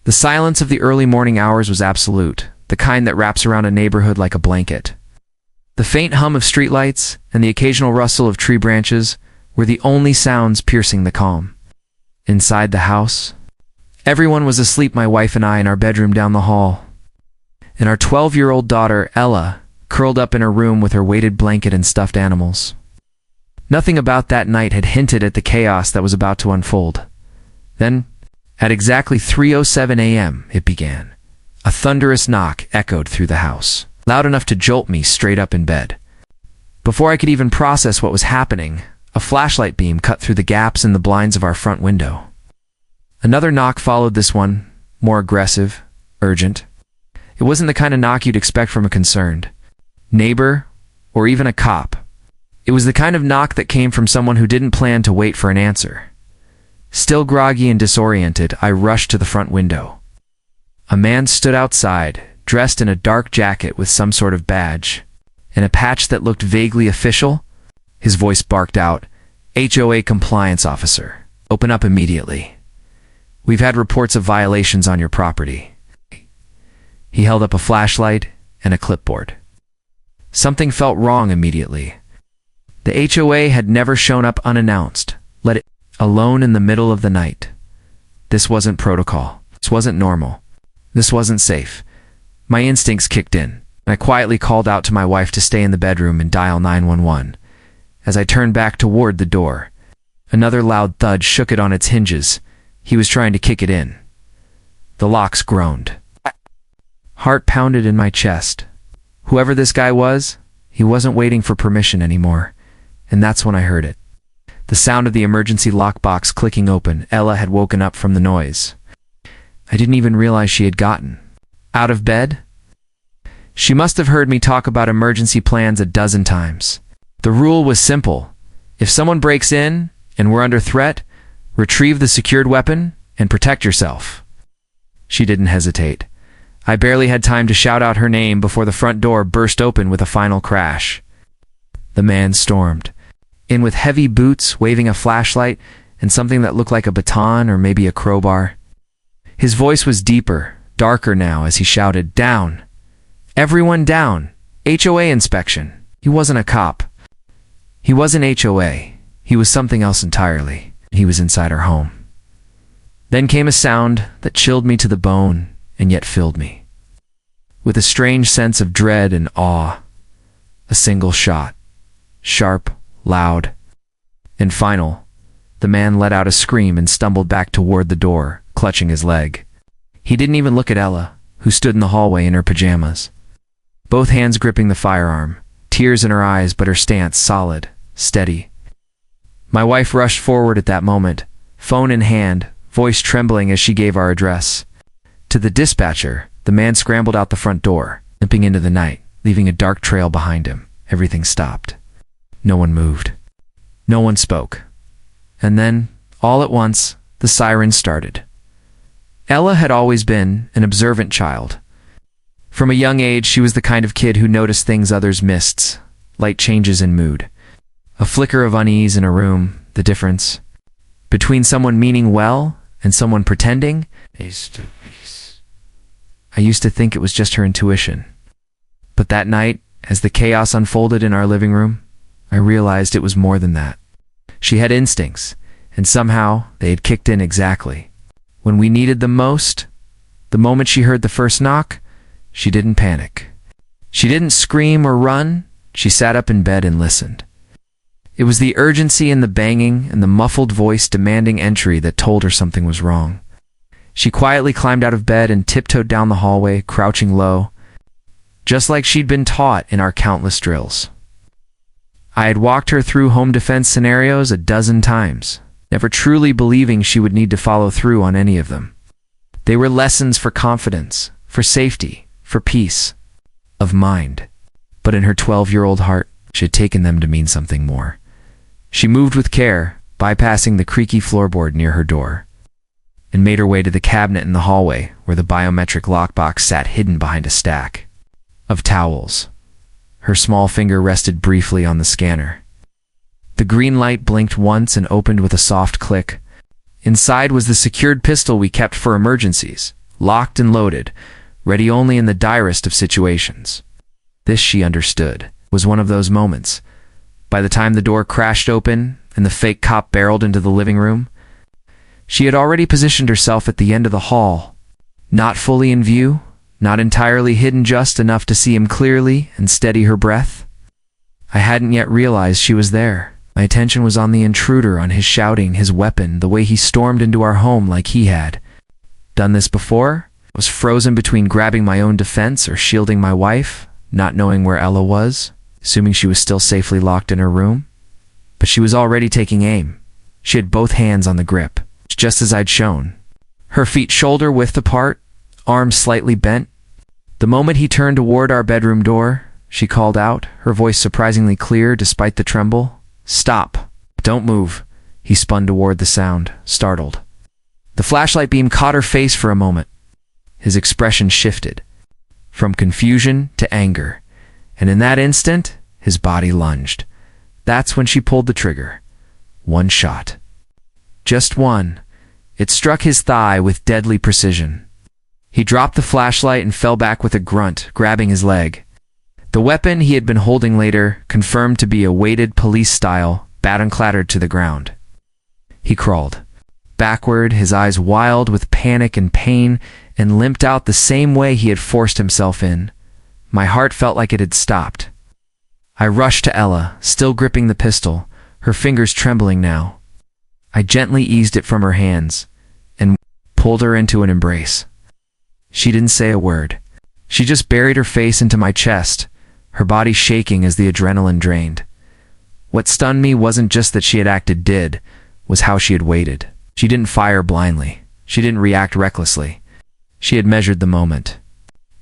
The silence of the early morning hours was absolute, the kind that wraps around a neighborhood like a blanket. The faint hum of streetlights and the occasional rustle of tree branches were the only sounds piercing the calm. Inside the house, everyone was asleep, my wife and I in our bedroom down the hall, and our 12-year-old daughter, Ella, curled up in her room with her weighted blanket and stuffed animals. Nothing about that night had hinted at the chaos that was about to unfold. Then, at exactly 3:07 a.m., it began. A thunderous knock echoed through the house, loud enough to jolt me straight up in bed. Before I could even process what was happening, a flashlight beam cut through the gaps in the blinds of our front window. Another knock followed this one, more aggressive, urgent. It wasn't the kind of knock you'd expect from a concerned neighbor or even a cop. It was the kind of knock that came from someone who didn't plan to wait for an answer. Still groggy and disoriented, I rushed to the front window. A man stood outside, dressed in a dark jacket with some sort of badge, and a patch that looked vaguely official. His voice barked out, "HOA compliance officer, open up immediately. We've had reports of violations on your property." He held up a flashlight and a clipboard. Something felt wrong immediately. The HOA had never shown up unannounced, let it alone in the middle of the night. This wasn't protocol. This wasn't normal. This wasn't safe. My instincts kicked in, and I quietly called out to my wife to stay in the bedroom and dial 911. As I turned back toward the door, another loud thud shook it on its hinges. He was trying to kick it in. The locks groaned. Heart pounded in my chest. Whoever this guy was, he wasn't waiting for permission anymore, and that's when I heard it. The sound of the emergency lockbox clicking open. Ella had woken up from the noise. I didn't even realize she had gotten out of bed. She must have heard me talk about emergency plans a dozen times. The rule was simple. If someone breaks in and we're under threat, retrieve the secured weapon and protect yourself. She didn't hesitate. I barely had time to shout out her name before the front door burst open with a final crash. The man stormed in with heavy boots, waving a flashlight and something that looked like a baton or maybe a crowbar. His voice was deeper, darker now as he shouted, "Down! Everyone down! HOA inspection!" He wasn't a cop. He wasn't HOA. He was something else entirely. He was inside our home. Then came a sound that chilled me to the bone and yet filled me with a strange sense of dread and awe. A single shot. Sharp, loud, and final. The man let out a scream and stumbled back toward the door, clutching his leg. He didn't even look at Ella, who stood in the hallway in her pajamas, both hands gripping the firearm, tears in her eyes but her stance solid, steady. My wife rushed forward at that moment, phone in hand, voice trembling as she gave our address. To the dispatcher, the man scrambled out the front door, limping into the night, leaving a dark trail behind him. Everything stopped. No one moved. No one spoke. And then, all at once, the sirens started. Ella had always been an observant child. From a young age, she was the kind of kid who noticed things others missed, light changes in mood. A flicker of unease in a room, the difference between someone meaning well and someone pretending. I used to think it was just her intuition. But that night, as the chaos unfolded in our living room, I realized it was more than that. She had instincts, and somehow they had kicked in exactly when we needed them most. The moment she heard the first knock, she didn't panic. She didn't scream or run. She sat up in bed and listened. It was the urgency in the banging and the muffled voice demanding entry that told her something was wrong. She quietly climbed out of bed and tiptoed down the hallway, crouching low, just like she'd been taught in our countless drills. I had walked her through home defense scenarios a dozen times, never truly believing she would need to follow through on any of them. They were lessons for confidence, for safety, for peace of mind. But in her 12-year-old heart, she had taken them to mean something more. She moved with care, bypassing the creaky floorboard near her door, and made her way to the cabinet in the hallway where the biometric lockbox sat hidden behind a stack of towels. Her small finger rested briefly on the scanner. The green light blinked once and opened with a soft click. Inside was the secured pistol we kept for emergencies, locked and loaded, ready only in the direst of situations. This, she understood, was one of those moments. By the time the door crashed open and the fake cop barreled into the living room, she had already positioned herself at the end of the hall, not fully in view, not entirely hidden, just enough to see him clearly and steady her breath. I hadn't yet realized she was there. My attention was on the intruder, on his shouting, his weapon, the way he stormed into our home like he had done this before. I was frozen between grabbing my own defense or shielding my wife, not knowing where Ella was, assuming she was still safely locked in her room. But she was already taking aim. She had both hands on the grip, just as I'd shown. Her feet shoulder-width apart, arms slightly bent. The moment he turned toward our bedroom door, she called out, her voice surprisingly clear despite the tremble. "Stop. Don't move." He spun toward the sound, startled. The flashlight beam caught her face for a moment. His expression shifted, from confusion to anger, and in that instant, his body lunged. That's when she pulled the trigger. One shot. Just one. It struck his thigh with deadly precision. He dropped the flashlight and fell back with a grunt, grabbing his leg. The weapon he had been holding later confirmed to be a weighted police-style, baton-clattered to the ground. He crawled backward, his eyes wild with panic and pain, and limped out the same way he had forced himself in. My heart felt like it had stopped. I rushed to Ella, still gripping the pistol, her fingers trembling now. I gently eased it from her hands and pulled her into an embrace. She didn't say a word. She just buried her face into my chest, her body shaking as the adrenaline drained. What stunned me wasn't just that she had acted dead, was how she had waited. She didn't fire blindly. She didn't react recklessly. She had measured the moment,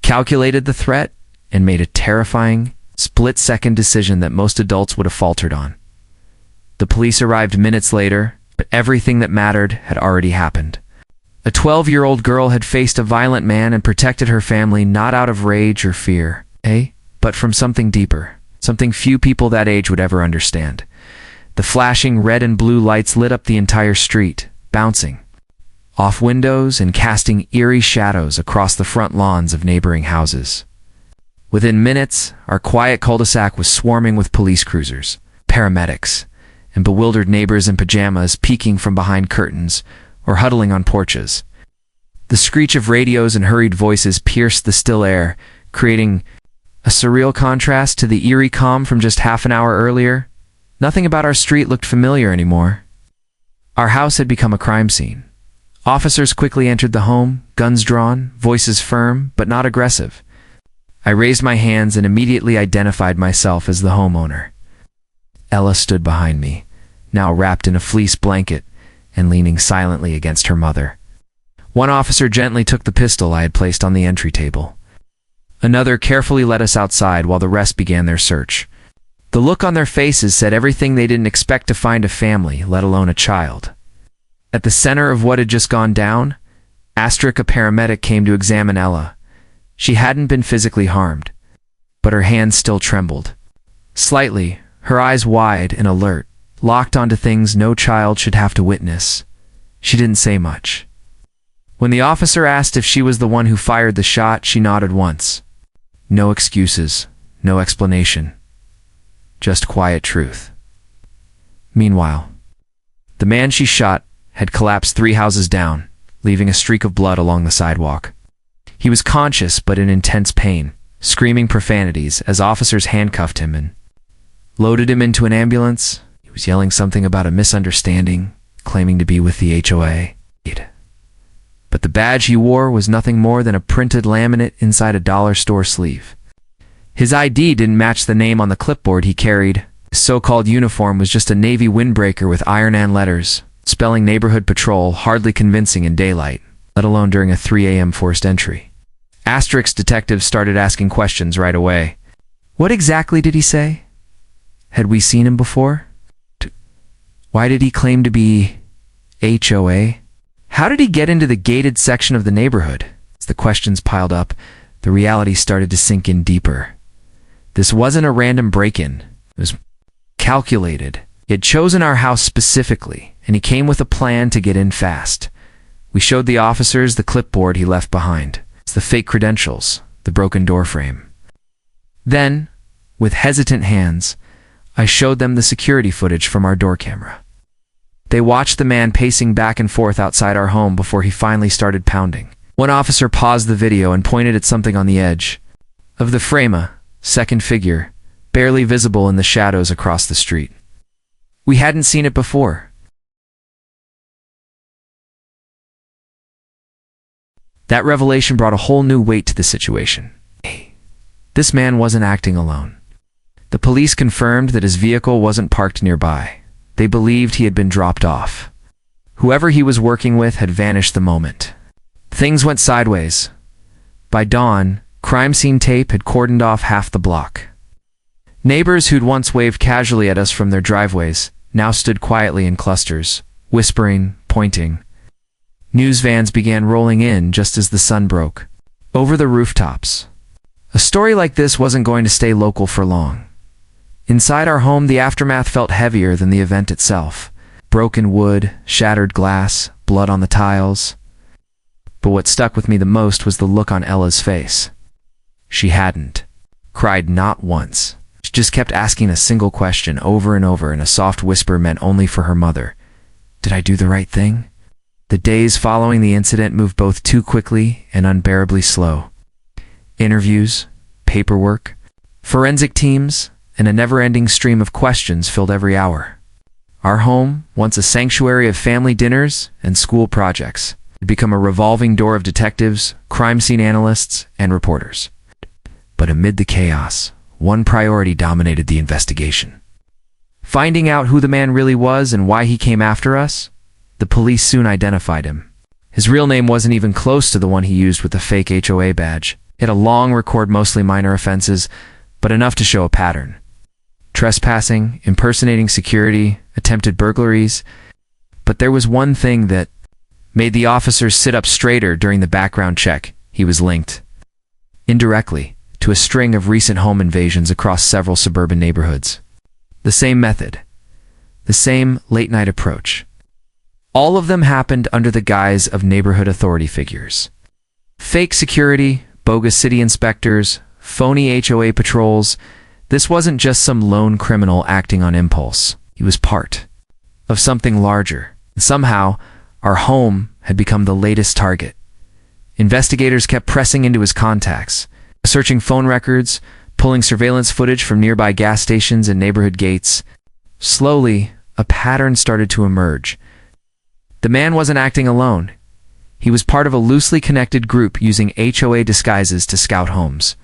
calculated the threat, and made a terrifying, split-second decision that most adults would have faltered on. The police arrived minutes later, but everything that mattered had already happened. A 12-year-old girl had faced a violent man and protected her family not out of rage or fear, but from something deeper, something few people that age would ever understand. The flashing red and blue lights lit up the entire street, bouncing off windows and casting eerie shadows across the front lawns of neighboring houses. Within minutes, our quiet cul-de-sac was swarming with police cruisers, paramedics, and bewildered neighbors in pajamas peeking from behind curtains or huddling on porches. The screech of radios and hurried voices pierced the still air, creating a surreal contrast to the eerie calm from just half an hour earlier. Nothing about our street looked familiar anymore. Our house had become a crime scene. Officers quickly entered the home, guns drawn, voices firm but not aggressive. I raised my hands and immediately identified myself as the homeowner. Ella stood behind me, now wrapped in a fleece blanket and leaning silently against her mother. One officer gently took the pistol I had placed on the entry table. Another carefully led us outside while the rest began their search. The look on their faces said everything they didn't expect to find a family, let alone a child. At the center of what had just gone down, a paramedic came to examine Ella. She hadn't been physically harmed, but her hands still trembled. Slightly, her eyes wide and alert, locked onto things no child should have to witness. She didn't say much. When the officer asked if she was the one who fired the shot, she nodded once. No excuses, no explanation. Just quiet truth. Meanwhile, the man she shot had collapsed 3 houses down, leaving a streak of blood along the sidewalk. He was conscious but in intense pain, screaming profanities as officers handcuffed him and loaded him into an ambulance. He was yelling something about a misunderstanding, claiming to be with the HOA. But the badge he wore was nothing more than a printed laminate inside a dollar store sleeve. His ID didn't match the name on the clipboard he carried. His so-called uniform was just a navy windbreaker with iron-on letters, spelling neighborhood patrol, hardly convincing in daylight, let alone during a 3 a.m. forced entry. Detectives started asking questions right away. What exactly did he say? Had we seen him before? Why did he claim to be HOA? How did he get into the gated section of the neighborhood? As the questions piled up, the reality started to sink in deeper. This wasn't a random break-in. It was calculated. He had chosen our house specifically, and he came with a plan to get in fast. We showed the officers the clipboard he left behind. It's the fake credentials, the broken door frame. Then, with hesitant hands, I showed them the security footage from our door camera. They watched the man pacing back and forth outside our home before he finally started pounding. One officer paused the video and pointed at something on the edge of the frame, a second figure, barely visible in the shadows across the street. We hadn't seen it before. That revelation brought a whole new weight to the situation. This man wasn't acting alone. The police confirmed that his vehicle wasn't parked nearby. They believed he had been dropped off. Whoever he was working with had vanished the moment. Things went sideways. By dawn, crime scene tape had cordoned off half the block. Neighbors who'd once waved casually at us from their driveways now stood quietly in clusters, whispering, pointing. News vans began rolling in just as the sun broke over the rooftops. A story like this wasn't going to stay local for long. Inside our home, the aftermath felt heavier than the event itself. Broken wood, shattered glass, blood on the tiles. But what stuck with me the most was the look on Ella's face. She hadn't cried not once. She just kept asking a single question over and over in a soft whisper meant only for her mother. Did I do the right thing? The days following the incident moved both too quickly and unbearably slow. Interviews, paperwork, forensic teams, and a never-ending stream of questions filled every hour. Our home, once a sanctuary of family dinners and school projects, had become a revolving door of detectives, crime scene analysts, and reporters. But amid the chaos, one priority dominated the investigation. Finding out who the man really was and why he came after us. The police soon identified him. His real name wasn't even close to the one he used with the fake HOA badge. He had a long record, mostly minor offenses, but enough to show a pattern. Trespassing, impersonating security, attempted burglaries. But there was one thing that made the officers sit up straighter during the background check. He was linked, indirectly, to a string of recent home invasions across several suburban neighborhoods. The same method, the same late-night approach. All of them happened under the guise of neighborhood authority figures. Fake security, bogus city inspectors, phony HOA patrols. This wasn't just some lone criminal acting on impulse. He was part of something larger. Somehow, our home had become the latest target. Investigators kept pressing into his contacts, searching phone records, pulling surveillance footage from nearby gas stations and neighborhood gates. Slowly, a pattern started to emerge. The man wasn't acting alone. He was part of a loosely connected group using HOA disguises to scout homes.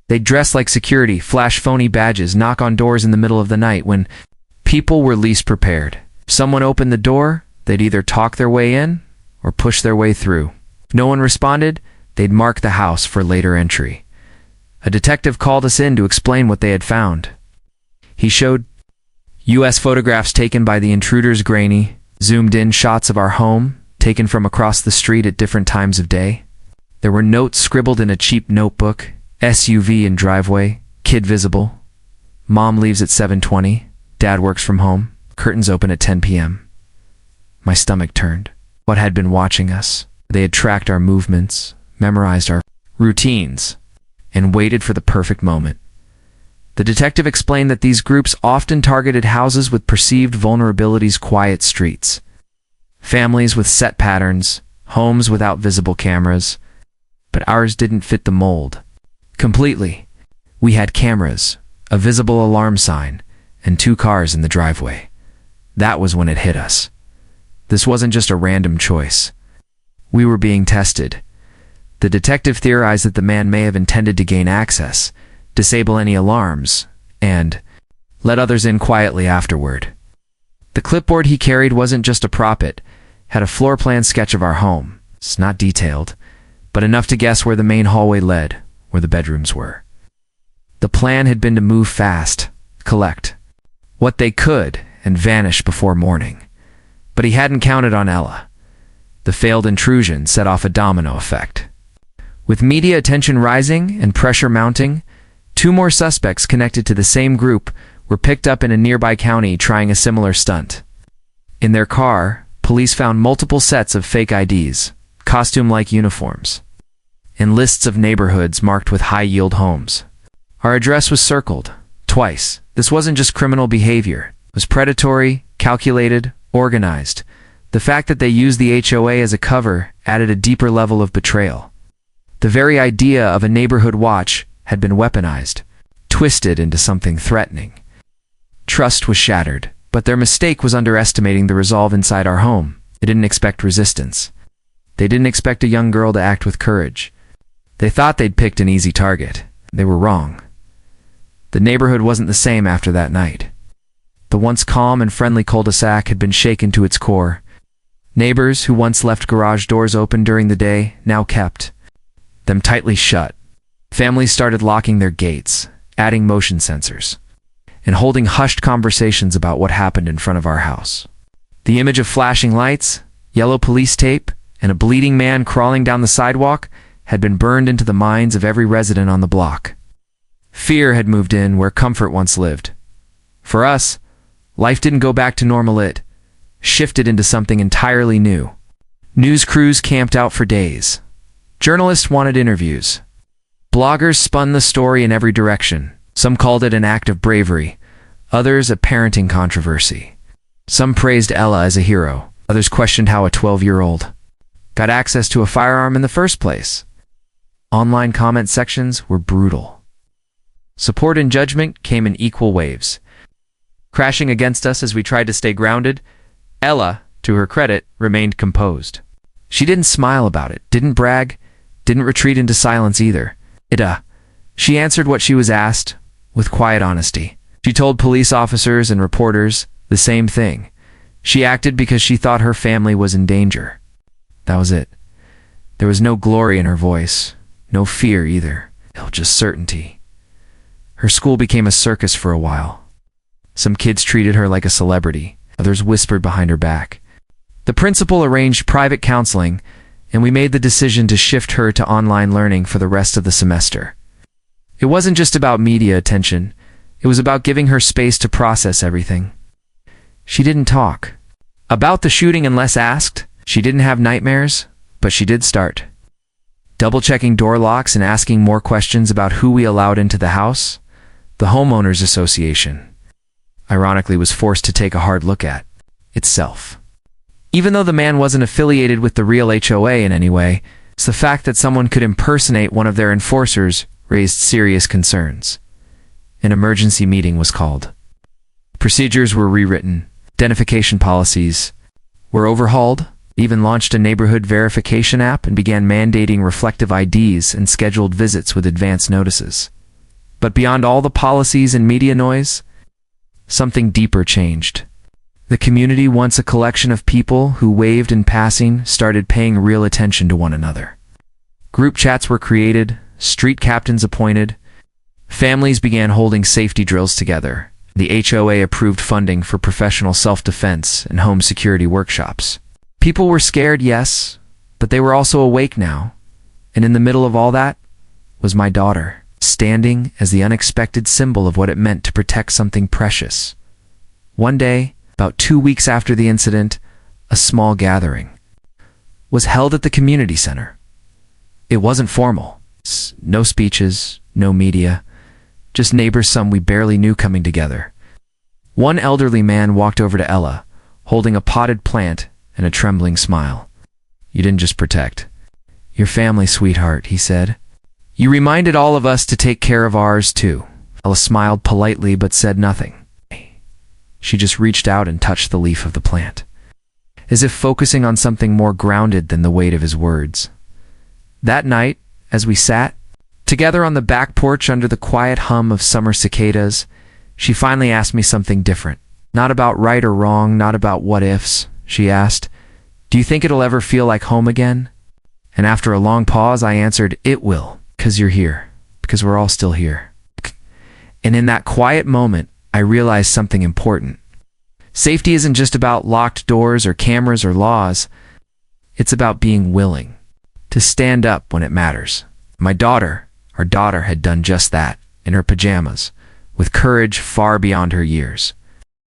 They'd dress like security, flash phony badges, knock on doors in the middle of the night when people were least prepared. If someone opened the door, they'd either talk their way in or push their way through. If no one responded, they'd mark the house for later entry. A detective called us in to explain what they had found. He showed U.S. photographs taken by the intruder's grainy, zoomed-in shots of our home, taken from across the street at different times of day. There were notes scribbled in a cheap notebook, SUV in driveway, kid visible. Mom leaves at 7:20, Dad works from home, curtains open at 10 p.m. My stomach turned. What had been watching us? They had tracked our movements, memorized our routines, and waited for the perfect moment. The detective explained that these groups often targeted houses with perceived vulnerabilities, quiet streets, families with set patterns, homes without visible cameras. But ours didn't fit the mold. Completely. We had cameras, a visible alarm sign, and 2 cars in the driveway. That was when it hit us. This wasn't just a random choice. We were being tested. The detective theorized that the man may have intended to gain access, disable any alarms, and let others in quietly afterward. The clipboard he carried wasn't just a prop, it had a floor plan sketch of our home. It's not detailed, but enough to guess where the main hallway led, where the bedrooms were. The plan had been to move fast, collect what they could, and vanish before morning. But he hadn't counted on Ella. The failed intrusion set off a domino effect. With media attention rising and pressure mounting, 2 more suspects connected to the same group were picked up in a nearby county trying a similar stunt. In their car, Police found multiple sets of fake IDs, costume-like uniforms, and lists of neighborhoods marked with high-yield homes. Our address was circled, twice. This wasn't just criminal behavior. It was predatory, calculated, organized. The fact that they used the HOA as a cover added a deeper level of betrayal. The very idea of a neighborhood watch had been weaponized, twisted into something threatening. Trust was shattered, but their mistake was underestimating the resolve inside our home. They didn't expect resistance. They didn't expect a young girl to act with courage. They thought they'd picked an easy target. They were wrong. The neighborhood wasn't the same after that night. The once calm and friendly cul-de-sac had been shaken to its core. Neighbors who once left garage doors open during the day now kept them tightly shut. Families started locking their gates, adding motion sensors, and holding hushed conversations about what happened in front of our house. The image of flashing lights, yellow police tape, and a bleeding man crawling down the sidewalk had been burned into the minds of every resident on the block. Fear had moved in where comfort once lived. For us, life didn't go back to normal. It shifted into something entirely new. News crews camped out for days. Journalists wanted interviews. Bloggers spun the story in every direction. Some called it an act of bravery, others a parenting controversy. Some praised Ella as a hero, others questioned how a 12-year-old got access to a firearm in the first place. Online comment sections were brutal. Support and judgment came in equal waves. Crashing against us as we tried to stay grounded, Ella, to her credit, remained composed. She didn't smile about it, didn't brag, didn't retreat into silence either. She answered what she was asked, with quiet honesty. She told police officers and reporters the same thing. She acted because she thought her family was in danger. That was it. There was no glory in her voice, no fear either, just certainty. Her school became a circus for a while. Some kids treated her like a celebrity, others whispered behind her back. The principal arranged private counseling, and we made the decision to shift her to online learning for the rest of the semester. It wasn't just about media attention, it was about giving her space to process everything. She didn't talk about the shooting unless asked. She didn't have nightmares, but she did start double-checking door locks and asking more questions about who we allowed into the house. The homeowners association, ironically, was forced to take a hard look at itself. Even though the man wasn't affiliated with the real HOA in any way, it's the fact that someone could impersonate one of their enforcers raised serious concerns. An emergency meeting was called. Procedures were rewritten. Identification policies were overhauled. Even launched a neighborhood verification app and began mandating reflective IDs and scheduled visits with advance notices. But beyond all the policies and media noise, something deeper changed. The community, once a collection of people who waved in passing, started paying real attention to one another. Group chats were created, street captains appointed, families began holding safety drills together. The HOA approved funding for professional self-defense and home security workshops. People were scared, yes, but they were also awake now. And in the middle of all that was my daughter, standing as the unexpected symbol of what it meant to protect something precious. One day, about 2 weeks after the incident, a small gathering was held at the community center. It wasn't formal. No speeches, no media, just neighbors some we barely knew coming together. One elderly man walked over to Ella, holding a potted plant and a trembling smile. "You didn't just protect your family, sweetheart," he said. "You reminded all of us to take care of ours, too." Ella smiled politely but said nothing. She just reached out and touched the leaf of the plant, as if focusing on something more grounded than the weight of his words. That night, as we sat together on the back porch under the quiet hum of summer cicadas, she finally asked me something different. Not about right or wrong, not about what ifs. She asked, "Do you think it'll ever feel like home again?" And after a long pause, I answered, "It will, because you're here, because we're all still here." And in that quiet moment, I realized something important. Safety isn't just about locked doors or cameras or laws. It's about being willing to stand up when it matters. Our daughter had done just that, in her pajamas, with courage far beyond her years.